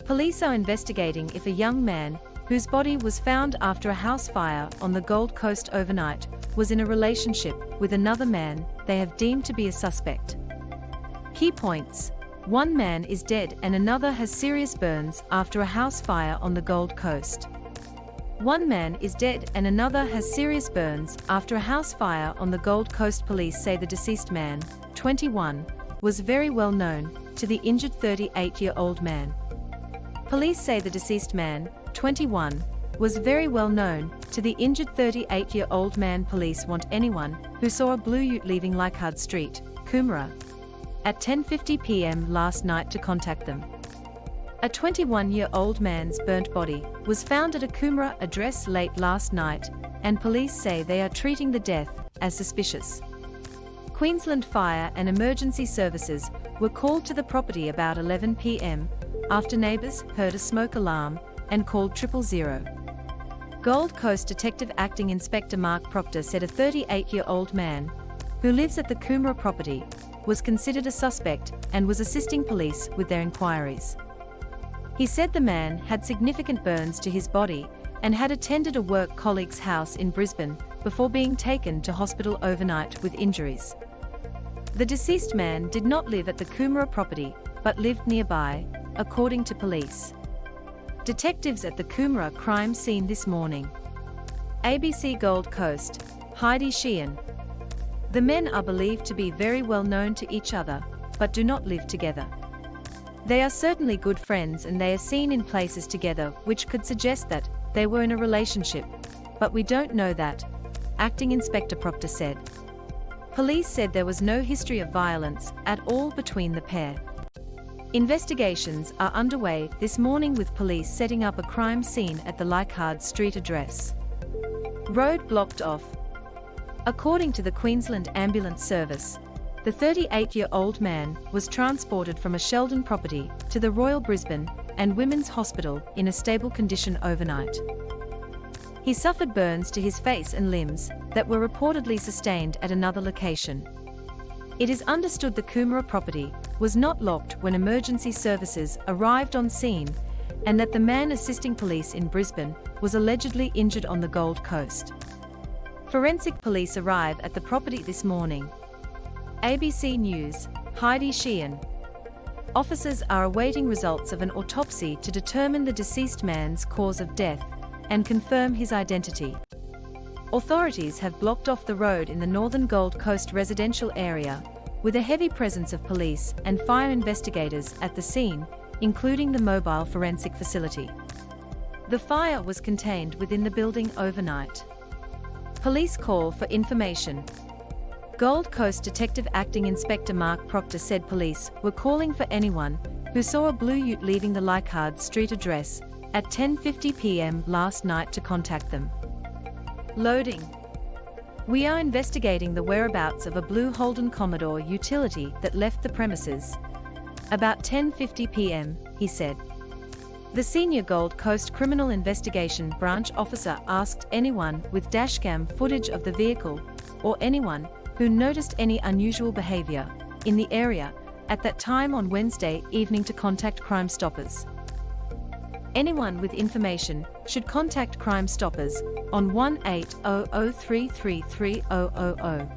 Police are investigating if a young man, whose body was found after a house fire on the Gold Coast overnight, was in a relationship with another man they have deemed to be a suspect. Key points: 1 man is dead and another has serious burns after a house fire on the Gold Coast. 1 man is dead and another has serious burns after a house fire on the Gold Coast. Police say the deceased man, 21, was very well known to the injured 38-year-old man. Police say the deceased man, 21, was very well known to the injured 38-year-old man. Police want anyone who saw a blue ute leaving Leichhardt Street, Coomera, at 10:50 p.m. last night to contact them. A 21-year-old man's burnt body was found at a Coomera address late last night, and police say they are treating the death as suspicious. Queensland Fire and Emergency Services were called to the property about 11 p.m. after neighbours heard a smoke alarm and called 000. Gold Coast Detective Acting Inspector Mark Proctor said a 38-year-old man, who lives at the Coomera property, was considered a suspect and was assisting police with their inquiries. He said the man had significant burns to his body and had attended a work colleague's house in Brisbane before being taken to hospital overnight with injuries. The deceased man did not live at the Coomera property but lived nearby, according to police. Detectives at the Coomera crime scene this morning. ABC Gold Coast, Heidi Sheehan. The men are believed to be very well known to each other, but do not live together. They are certainly good friends and they are seen in places together, which could suggest that they were in a relationship, but we don't know that, Acting Inspector Proctor said. Police said there was no history of violence at all between the pair. Investigations are underway this morning with police setting up a crime scene at the Leichhardt Street address. Road blocked off. According to the Queensland Ambulance Service, the 38-year-old man was transported from a Sheldon property to the Royal Brisbane and Women's Hospital in a stable condition overnight. He suffered burns to his face and limbs that were reportedly sustained at another location. It is understood the Coomera property was not locked when emergency services arrived on scene, and that the man assisting police in Brisbane was allegedly injured on the Gold Coast. Forensic police arrive at the property this morning. ABC News, Heidi Sheehan. Officers are awaiting results of an autopsy to determine the deceased man's cause of death and confirm his identity. Authorities have blocked off the road in the northern Gold Coast residential area, with a heavy presence of police and fire investigators at the scene, including the mobile forensic facility. The fire was contained within the building overnight. Police call for information. Gold Coast Detective Acting Inspector Mark Proctor said police were calling for anyone who saw a blue ute leaving the Leichhardt Street address at 10:50 p.m. last night to contact them. Loading. We are investigating the whereabouts of a blue Holden Commodore utility that left the premises about 10:50 p.m., he said. The senior Gold Coast Criminal Investigation Branch officer asked anyone with dashcam footage of the vehicle, or anyone who noticed any unusual behavior in the area at that time on Wednesday evening to contact Crime Stoppers. Anyone with information should contact Crime Stoppers on 1800 333 000.